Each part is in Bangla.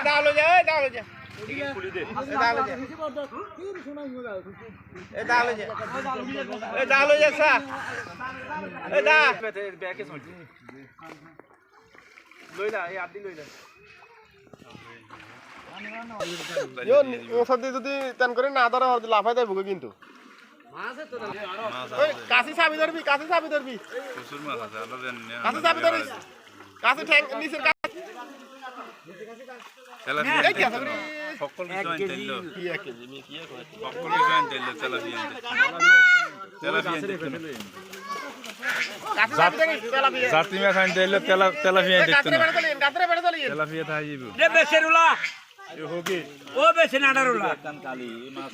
ডাল হয়ে যায় ডাল হয়ে যায় যদি তেন করে না ধরা লাফাই দেবো কিন্তু কাশি চাবি ধরবি কাশি চাবি ধরবি কাশি চাবি ধরিস কাশি ঠ্যাং নিচের ও বেশি নাডারুলা কালি মাছ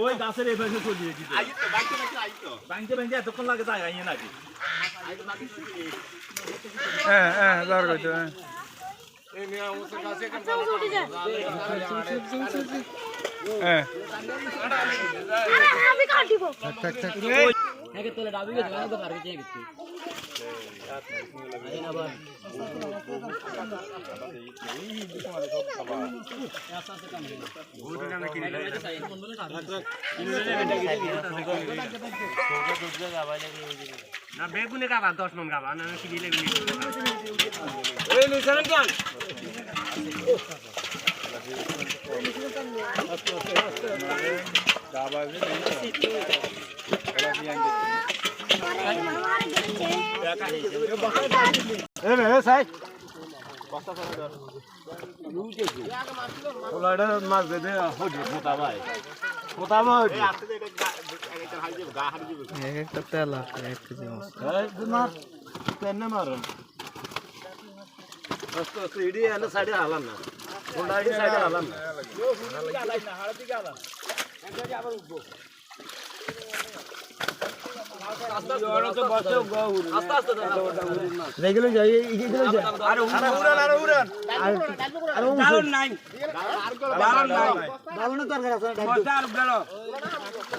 ওই গাছের এই পাশে চলে গিয়েছে বাইতে বাইতে এতক্ষণ লাগে যায় আইয়ে নাকি হ্যাঁ হ্যাঁ দর কইতে এই মিয়া ওসে কাছে কাম হ্যাঁ আমি কাট দিব থাক থাক আগে তোলে ডাবি গেছে না তো পারবে চেয়ে বিচ্ছি আইনা আবার না বেগুনে গাবা 10 মন গাবা না কি দিলে এই নিছেন কেন গাবা মাছ দে সাইডে হালাম না সাইডে হালাম না রেগুলার যাই এগুলো যা আরে উড়ান নাই দারুন নাই দারুন নাই দারুন দরকার আছে